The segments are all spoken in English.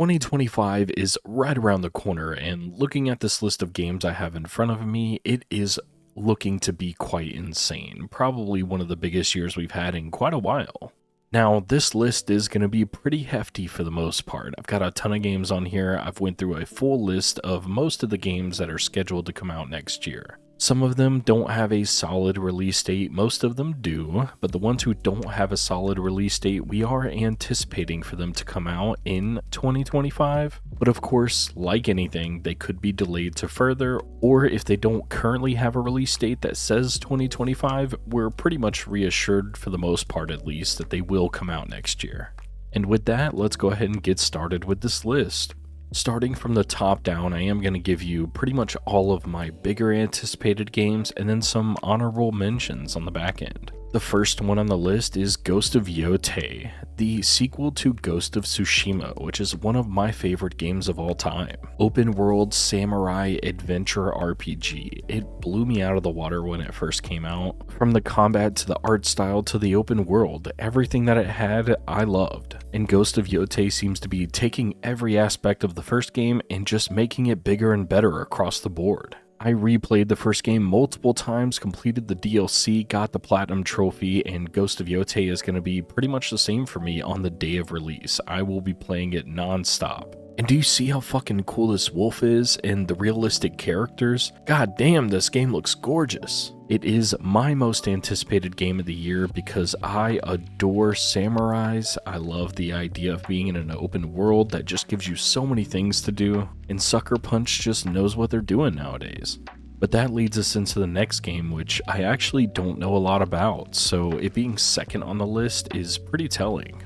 2025 is right around the corner, and looking at this list of games I have in front of me, it is looking to be quite insane. Probably one of the biggest years we've had in quite a while. Now, this list is going to be pretty hefty for the most part. I've got a ton of games on here. I've went through a full list of most of the games that are scheduled to come out next year. Some of them don't have a solid release date, most of them do, but the ones who don't have a solid release date, we are anticipating for them to come out in 2025. But of course, like anything, they could be delayed to further, or if they don't currently have a release date that says 2025, we're pretty much reassured, for the most part at least, that they will come out next year. And with that, let's go ahead and get started with this list. Starting from the top down, I am going to give you pretty much all of my bigger anticipated games and then some honorable mentions on the back end. The first one on the list is Ghost of Yotei, the sequel to Ghost of Tsushima, which is one of my favorite games of all time. Open world samurai adventure RPG. It blew me out of the water when it first came out. From the combat to the art style to the open world, everything that it had, I loved. And Ghost of Yotei seems to be taking every aspect of the first game and just making it bigger and better across the board. I replayed the first game multiple times, completed the DLC, got the Platinum Trophy, and Ghost of Yotei is going to be pretty much the same for me on the day of release. I will be playing it non-stop. And do you see how fucking cool this wolf is and the realistic characters? God damn, this game looks gorgeous. It is my most anticipated game of the year because I adore samurais. I love the idea of being in an open world that just gives you so many things to do, and Sucker Punch just knows what they're doing nowadays. But that leads us into the next game, which I actually don't know a lot about, so it being second on the list is pretty telling.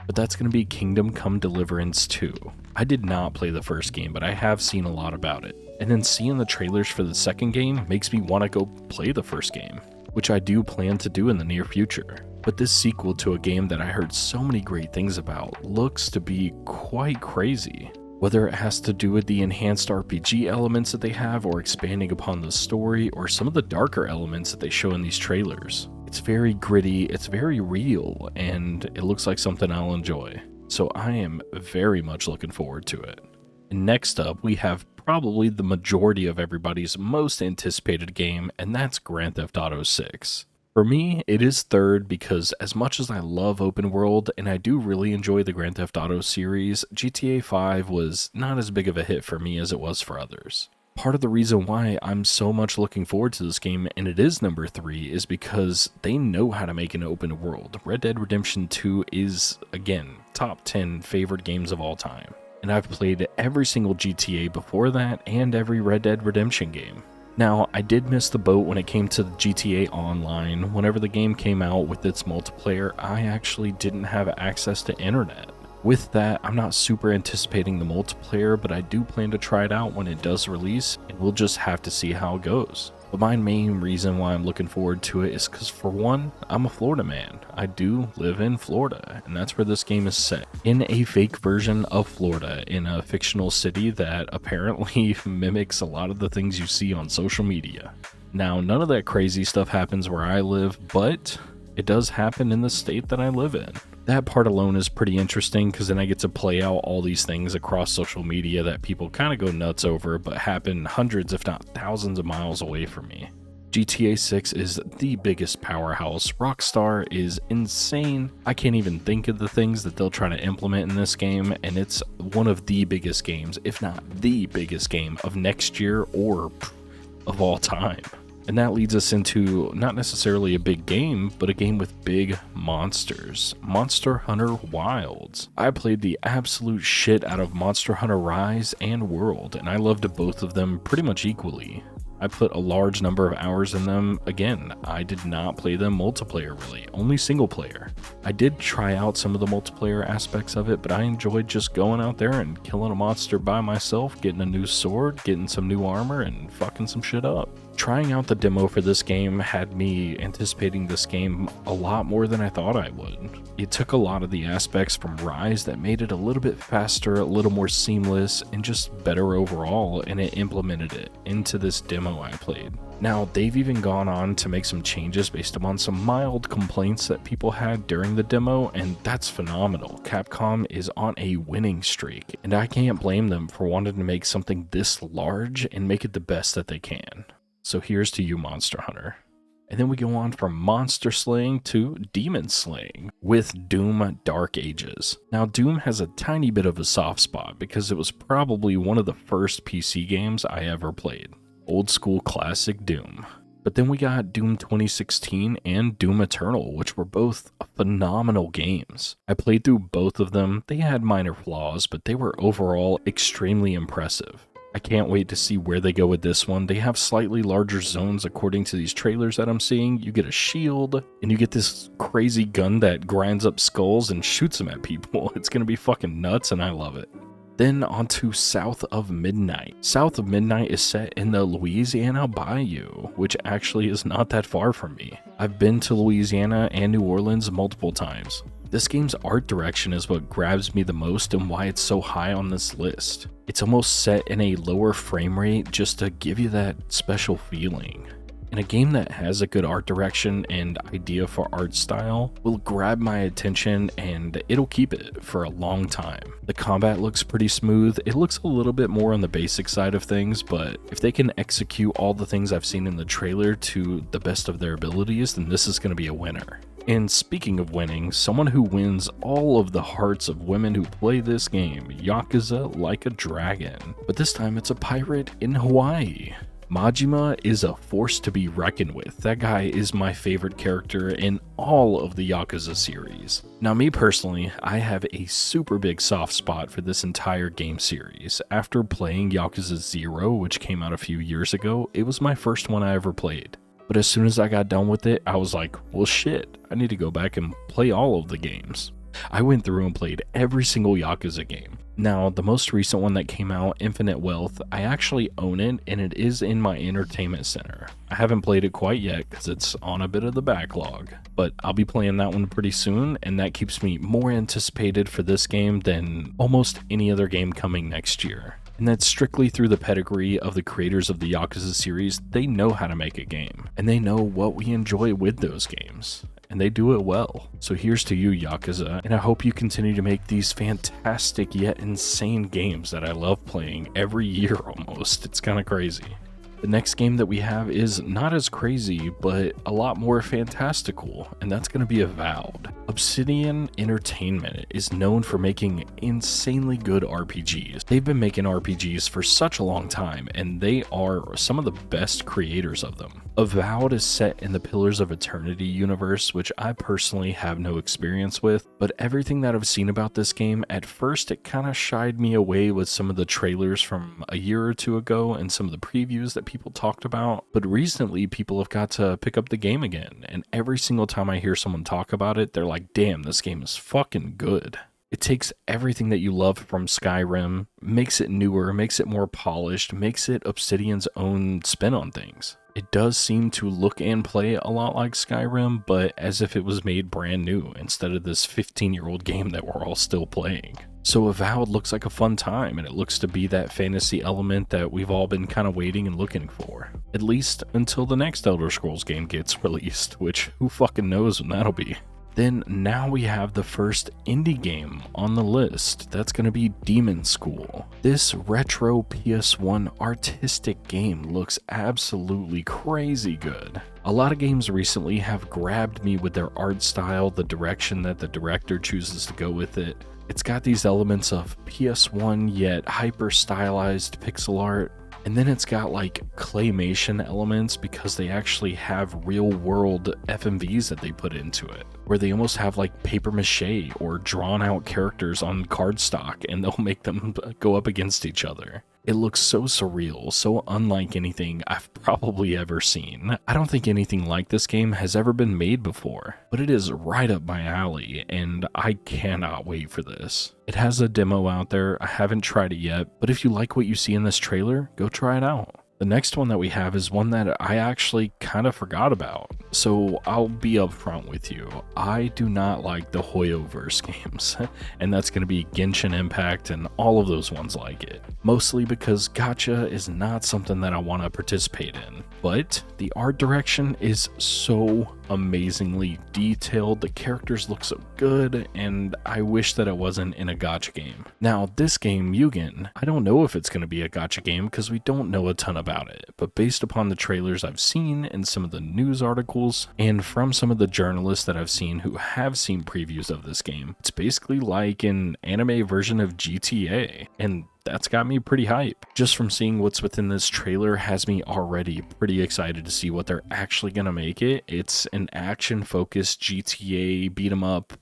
But that's going to be Kingdom Come Deliverance 2. I did not play the first game, but I have seen a lot about it. And then seeing the trailers for the second game makes me want to go play the first game, which I do plan to do in the near future. But this sequel to a game that I heard so many great things about looks to be quite crazy. Whether it has to do with the enhanced RPG elements that they have, or expanding upon the story, or some of the darker elements that they show in these trailers. It's very gritty, it's very real, and it looks like something I'll enjoy. So I am very much looking forward to it. And next up, we have probably the majority of everybody's most anticipated game, and that's Grand Theft Auto 6. For me, it is third because as much as I love open world, and I do really enjoy the Grand Theft Auto series, GTA 5 was not as big of a hit for me as it was for others. Part of the reason why I'm so much looking forward to this game, and it is number 3, is because they know how to make an open world. Red Dead Redemption 2 is, again, top 10 favorite games of all time. And I've played every single GTA before that, and every Red Dead Redemption game. Now, I did miss the boat when it came to the GTA Online. Whenever the game came out with its multiplayer, I actually didn't have access to internet. With that, I'm not super anticipating the multiplayer, but I do plan to try it out when it does release, and we'll just have to see how it goes. But my main reason why I'm looking forward to it is because, for one, I'm a Florida man. I do live in Florida, and that's where this game is set. In a fake version of Florida, in a fictional city that apparently mimics a lot of the things you see on social media. Now, none of that crazy stuff happens where I live, but it does happen in the state that I live in. That part alone is pretty interesting because then I get to play out all these things across social media that people kind of go nuts over, but happen hundreds if not thousands of miles away from me. GTA 6 is the biggest powerhouse. Rockstar is insane. I can't even think of the things that they'll try to implement in this game, and it's one of the biggest games, if not the biggest game of next year or of all time. And that leads us into not necessarily a big game, but a game with big monsters. Monster Hunter Wilds. I played the absolute shit out of Monster Hunter Rise and World, and I loved both of them pretty much equally. I put a large number of hours in them. Again, I did not play them multiplayer really, only single player. I did try out some of the multiplayer aspects of it, but I enjoyed just going out there and killing a monster by myself, getting a new sword, getting some new armor, and fucking some shit up. Trying out the demo for this game had me anticipating this game a lot more than I thought I would. It took a lot of the aspects from Rise that made it a little bit faster, a little more seamless, and just better overall, and it implemented it into this demo I played. Now, they've even gone on to make some changes based upon some mild complaints that people had during the demo, and that's phenomenal. Capcom is on a winning streak, and I can't blame them for wanting to make something this large and make it the best that they can. So here's to you, Monster Hunter. And then we go on from monster slaying to demon slaying with Doom Dark Ages. Now, Doom has a tiny bit of a soft spot because it was probably one of the first PC games I ever played. Old school classic Doom. But then we got Doom 2016 and Doom Eternal, which were both phenomenal games. I played through both of them. They had minor flaws, but they were overall extremely impressive. I can't wait to see where they go with this one. They have slightly larger zones according to these trailers that I'm seeing. You get a shield, and you get this crazy gun that grinds up skulls and shoots them at people. It's gonna be fucking nuts, and I love it. Then on to South of Midnight. South of Midnight is set in the Louisiana Bayou, which actually is not that far from me. I've been to Louisiana and New Orleans multiple times. This game's art direction is what grabs me the most and why it's so high on this list. It's almost set in a lower frame rate just to give you that special feeling. And a game that has a good art direction and idea for art style will grab my attention and it'll keep it for a long time. The combat looks pretty smooth. It looks a little bit more on the basic side of things, but if they can execute all the things I've seen in the trailer to the best of their abilities, then this is going to be a winner. And speaking of winning, someone who wins all of the hearts of women who play this game, Yakuza Like a Dragon. But this time it's a pirate in Hawaii. Majima is a force to be reckoned with. That guy is my favorite character in all of the Yakuza series. Now, me personally, I have a super big soft spot for this entire game series. After playing Yakuza 0, which came out a few years ago, it was my first one I ever played. But as soon as I got done with it, I was like, well shit, I need to go back and play all of the games. I went through and played every single Yakuza game. Now, the most recent one that came out, Infinite Wealth, I actually own it, and it is in my entertainment center. I haven't played it quite yet because it's on a bit of the backlog, but I'll be playing that one pretty soon, and that keeps me more anticipated for this game than almost any other game coming next year. And that's strictly through the pedigree of the creators of the Yakuza series. They know how to make a game, and they know what we enjoy with those games. And they do it well. So here's to you, Yakuza, and I hope you continue to make these fantastic yet insane games that I love playing every year almost. It's kind of crazy. The next game that we have is not as crazy, but a lot more fantastical, and that's going to be Avowed. Obsidian Entertainment is known for making insanely good RPGs. They've been making RPGs for such a long time, and they are some of the best creators of them. Avowed is set in the Pillars of Eternity universe, which I personally have no experience with, but everything that I've seen about this game, at first it kind of shied me away with some of the trailers from a year or two ago and some of the previews that people talked about, but recently people have got to pick up the game again, and every single time I hear someone talk about it, they're like, damn, this game is fucking good. It takes everything that you love from Skyrim, makes it newer, makes it more polished, makes it Obsidian's own spin on things. It does seem to look and play a lot like Skyrim, but as if it was made brand new instead of this 15-year-old game that we're all still playing. So Avowed looks like a fun time, and it looks to be that fantasy element that we've all been kind of waiting and looking for. At least until the next Elder Scrolls game gets released, which who fucking knows when that'll be. Then now we have the first indie game on the list. That's going to be Demon School. This retro PS1 artistic game looks absolutely crazy good. A lot of games recently have grabbed me with their art style, the direction that the director chooses to go with it. It's got these elements of PS1 yet hyper stylized pixel art. And then it's got like claymation elements because they actually have real world FMVs that they put into it, where they almost have like paper mache or drawn out characters on cardstock and they'll make them go up against each other. It looks so surreal, so unlike anything I've probably ever seen. I don't think anything like this game has ever been made before, but it is right up my alley, and I cannot wait for this. It has a demo out there. I haven't tried it yet, but if you like what you see in this trailer, go try it out. The next one that we have is one that I actually kind of forgot about. So I'll be upfront with you. I do not like the Hoyoverse games, and that's going to be Genshin Impact and all of those ones like it. Mostly because gacha is not something that I want to participate in. But the art direction is so amazingly detailed, the characters look so good, and I wish that it wasn't in a gacha game. Now this game, Mugen, I don't know if it's going to be a gacha game because we don't know a ton about it, but based upon the trailers I've seen and some of the news articles, and from some of the journalists that I've seen who have seen previews of this game, it's basically like an anime version of GTA, and that's got me pretty hype. Just from seeing what's within this trailer has me already pretty excited to see what they're actually gonna make it. It's an action-focused GTA beat 'em up.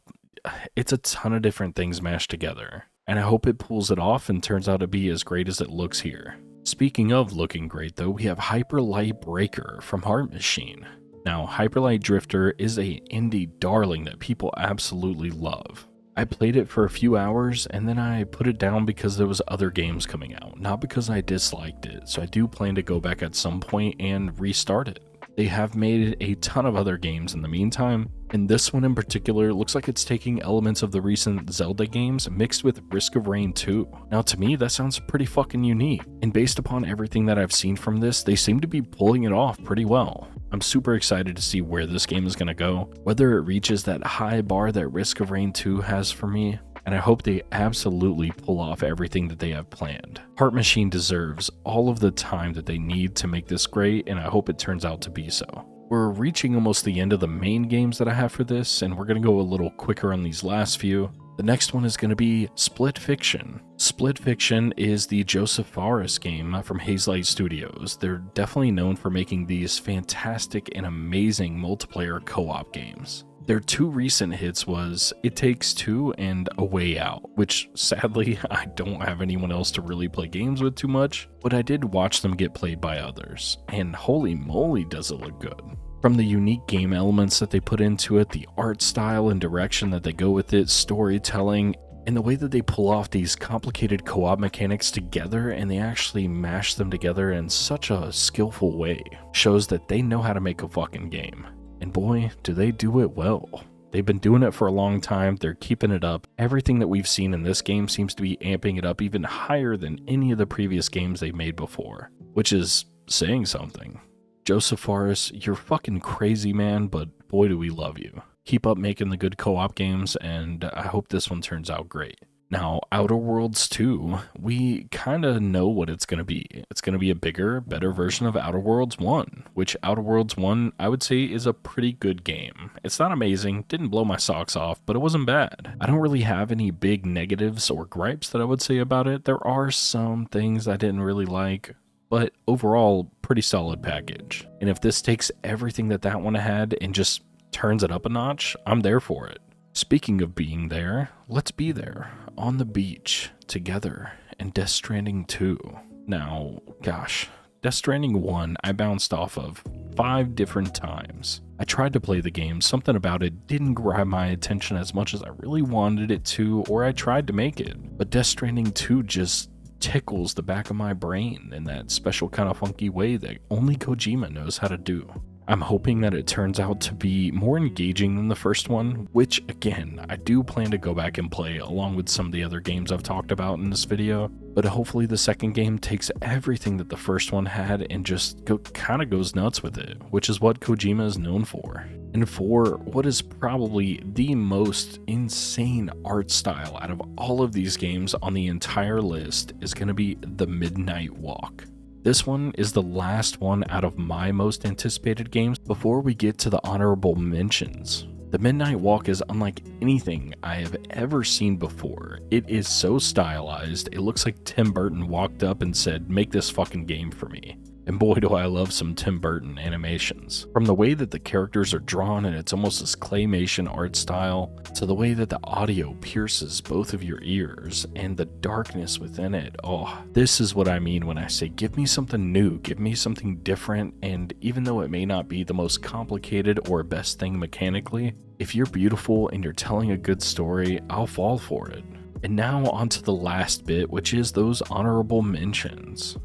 It's a ton of different things mashed together, and I hope it pulls it off and turns out to be as great as it looks here. Speaking of looking great though, we have Hyperlight Breaker from Heart Machine. Now, Hyperlight Drifter is a indie darling that people absolutely love. I played it for a few hours and then I put it down because there was other games coming out, not because I disliked it, so I do plan to go back at some point and restart it. They have made a ton of other games in the meantime, and this one in particular looks like it's taking elements of the recent Zelda games mixed with Risk of Rain 2. Now to me, that sounds pretty fucking unique, and based upon everything that I've seen from this, they seem to be pulling it off pretty well. I'm super excited to see where this game is going to go, whether it reaches that high bar that Risk of Rain 2 has for me, and I hope they absolutely pull off everything that they have planned. Heart Machine deserves all of the time that they need to make this great, and I hope it turns out to be so. We're reaching almost the end of the main games that I have for this, and we're going to go a little quicker on these last few. The next one is going to be Split Fiction. Split Fiction is the Joseph Fares game from Hazelight Studios. They're definitely known for making these fantastic and amazing multiplayer co-op games. Their two recent hits was It Takes Two and A Way Out, which sadly I don't have anyone else to really play games with too much, but I did watch them get played by others, and holy moly does it look good. From the unique game elements that they put into it, the art style and direction that they go with it, storytelling, and the way that they pull off these complicated co-op mechanics together and they actually mash them together in such a skillful way, shows that they know how to make a fucking game. And boy, do they do it well. They've been doing it for a long time, they're keeping it up. Everything that we've seen in this game seems to be amping it up even higher than any of the previous games they've made before, which is saying something. Joseph Fares, you're fucking crazy, man, but boy do we love you. Keep up making the good co-op games, and I hope this one turns out great. Now, Outer Worlds 2, we kind of know what it's going to be. It's going to be a bigger, better version of Outer Worlds 1, which Outer Worlds 1, I would say, is a pretty good game. It's not amazing, didn't blow my socks off, but it wasn't bad. I don't really have any big negatives or gripes that I would say about it. There are some things I didn't really like, but overall, pretty solid package. And if this takes everything that that one had and just turns it up a notch, I'm there for it. Speaking of being there, let's be there, on the beach, together, in Death Stranding 2. Now, gosh, Death Stranding 1 I bounced off of 5 different times. I tried to play the game, something about it didn't grab my attention as much as I really wanted it to, or I tried to make it. But Death Stranding 2 just tickles the back of my brain in that special kind of funky way that only Kojima knows how to do. I'm hoping that it turns out to be more engaging than the first one, which again, I do plan to go back and play along with some of the other games I've talked about in this video, but hopefully the second game takes everything that the first one had and just kind of goes nuts with it, which is what Kojima is known for. And for what is probably the most insane art style out of all of these games on the entire list is going to be The Midnight Walk. This one is the last one out of my most anticipated games before we get to the honorable mentions. The Midnight Walk is unlike anything I have ever seen before. It is so stylized, it looks like Tim Burton walked up and said, "Make this fucking game for me." And boy do I love some Tim Burton animations. From the way that the characters are drawn and it's almost this claymation art style, to the way that the audio pierces both of your ears and the darkness within it. Oh, this is what I mean when I say give me something new, give me something different, and even though it may not be the most complicated or best thing mechanically, if you're beautiful and you're telling a good story, I'll fall for it. And now on to the last bit, which is those honorable mentions.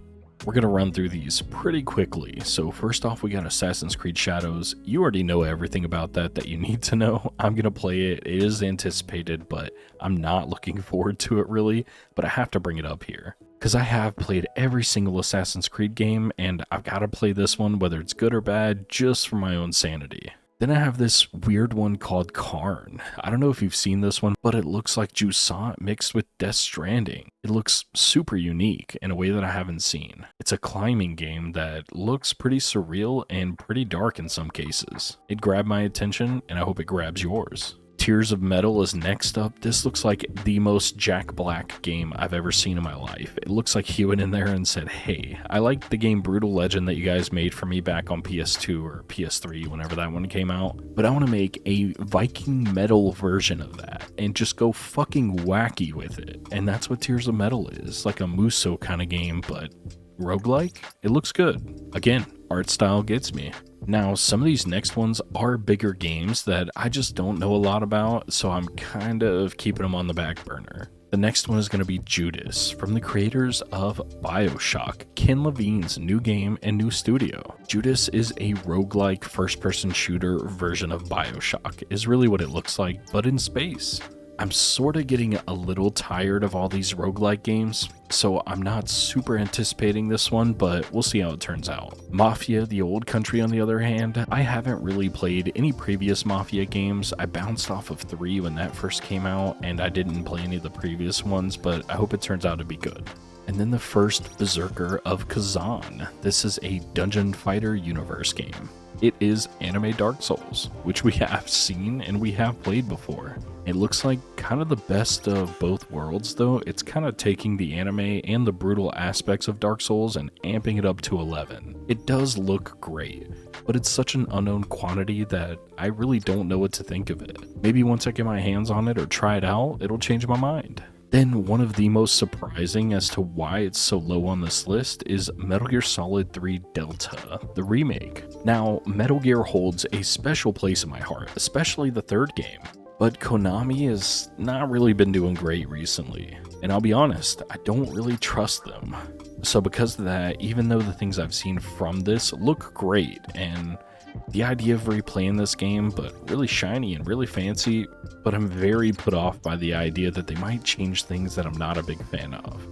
We're going to run through these pretty quickly. So first off, we got Assassin's Creed Shadows. You already know everything about that you need to know. I'm going to play it. It is anticipated, but I'm not looking forward to it really, but I have to bring it up here. Because I have played every single Assassin's Creed game, and I've got to play this one, whether it's good or bad, just for my own sanity. Then I have this weird one called Cairn. I don't know if you've seen this one, but it looks like Judas mixed with Death Stranding. It looks super unique in a way that I haven't seen. It's a climbing game that looks pretty surreal and pretty dark in some cases. It grabbed my attention, and I hope it grabs yours. Tears of Metal is next up. This looks like the most Jack Black game I've ever seen in my life. It looks like he went in there and said, hey, I like the game Brutal Legend that you guys made for me back on PS2 or PS3, whenever that one came out, but I want to make a Viking metal version of that and just go fucking wacky with it. And that's what Tears of Metal is, like a Muso kind of game, but roguelike. It looks good. Again, art style gets me. Now, some of these next ones are bigger games that I just don't know a lot about, so I'm kind of keeping them on the back burner. The next one is going to be Judas, from the creators of BioShock, Ken Levine's new game and new studio. Judas is a roguelike first-person shooter version of BioShock, is really what it looks like, but in space. I'm sort of getting a little tired of all these roguelike games, so I'm not super anticipating this one, but we'll see how it turns out. Mafia The Old Country, on the other hand, I haven't really played any previous Mafia games. I bounced off of 3 when that first came out, and I didn't play any of the previous ones, but I hope it turns out to be good. And then the first Berserker of Khazan. This is a dungeon fighter universe game. It is anime Dark Souls, which we have seen and we have played before. It looks like kind of the best of both worlds though. It's kind of taking the anime and the brutal aspects of Dark Souls and amping it up to 11. It does look great, but it's such an unknown quantity that I really don't know what to think of it. Maybe once I get my hands on it or try it out, it'll change my mind. Then one of the most surprising as to why it's so low on this list is Metal Gear Solid 3 Delta, the remake. Now, Metal Gear holds a special place in my heart, especially the third game. But Konami has not really been doing great recently. And I'll be honest, I don't really trust them. So because of that, even though the things I've seen from this look great, and the idea of replaying this game, but really shiny and really fancy, but I'm very put off by the idea that they might change things that I'm not a big fan of.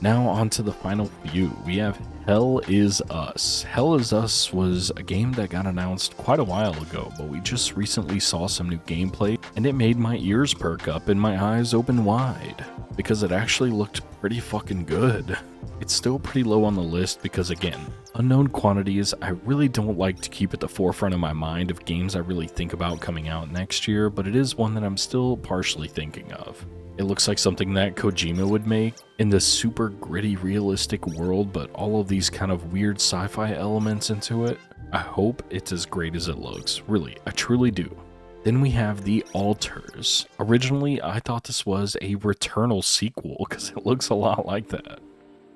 Now on to the final few. We have Hell Is Us. Hell Is Us was a game that got announced quite a while ago, but we just recently saw some new gameplay, and it made my ears perk up and my eyes open wide, because it actually looked pretty fucking good. It's still pretty low on the list because, again, unknown quantities. I really don't like to keep at the forefront of my mind of games I really think about coming out next year, but it is one that I'm still partially thinking of. It looks like something that Kojima would make in this super gritty, realistic world, but all of these kind of weird sci-fi elements into it. I hope it's as great as it looks. Really, I truly do. Then we have The Alters. Originally, I thought this was a Returnal sequel because it looks a lot like that.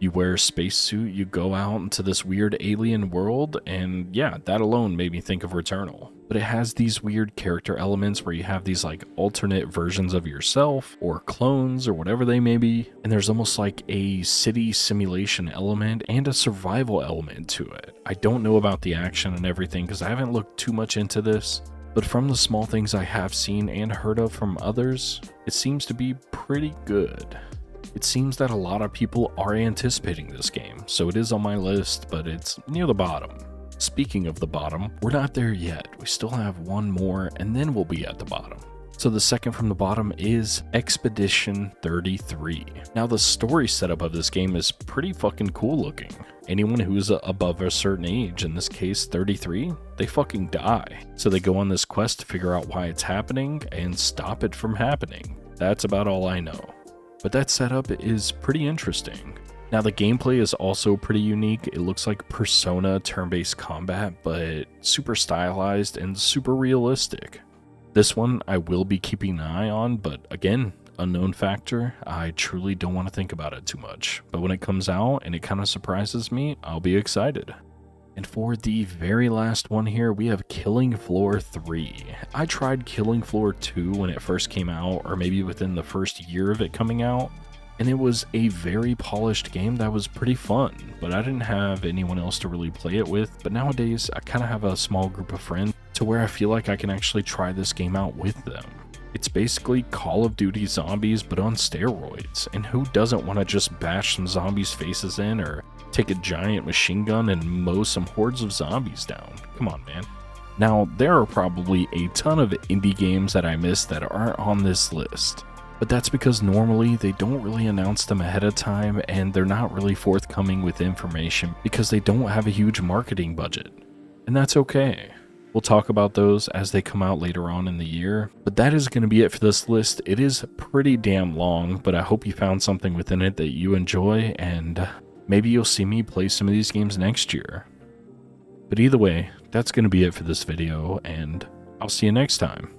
You wear a spacesuit, you go out into this weird alien world, and yeah, that alone made me think of Returnal. But it has these weird character elements where you have these like alternate versions of yourself, or clones, or whatever they may be, and there's almost like a city simulation element and a survival element to it. I don't know about the action and everything because I haven't looked too much into this, but from the small things I have seen and heard of from others, it seems to be pretty good. It seems that a lot of people are anticipating this game, so it is on my list, but it's near the bottom. Speaking of the bottom, we're not there yet. We still have one more, and then we'll be at the bottom. So the second from the bottom is Expedition 33. Now the story setup of this game is pretty fucking cool looking. Anyone who's above a certain age, in this case 33, they fucking die. So they go on this quest to figure out why it's happening and stop it from happening. That's about all I know. But that setup is pretty interesting. Now the gameplay is also pretty unique. It looks like Persona turn-based combat, but super stylized and super realistic. This one I will be keeping an eye on, but again, unknown factor. I truly don't want to think about it too much. But when it comes out and it kind of surprises me, I'll be excited. And for the very last one here, we have Killing Floor 3. I tried Killing Floor 2 when it first came out, or maybe within the first year of it coming out, and it was a very polished game that was pretty fun, but I didn't have anyone else to really play it with. But nowadays, I kind of have a small group of friends to where I feel like I can actually try this game out with them. It's basically Call of Duty Zombies, but on steroids, and who doesn't want to just bash some zombies' faces in, or take a giant machine gun and mow some hordes of zombies down? Come on, man. Now, there are probably a ton of indie games that I missed that aren't on this list, but that's because normally they don't really announce them ahead of time, and they're not really forthcoming with information because they don't have a huge marketing budget, and that's okay. We'll talk about those as they come out later on in the year, but that is going to be it for this list. It is pretty damn long, but I hope you found something within it that you enjoy, and maybe you'll see me play some of these games next year. But either way, that's going to be it for this video, and I'll see you next time.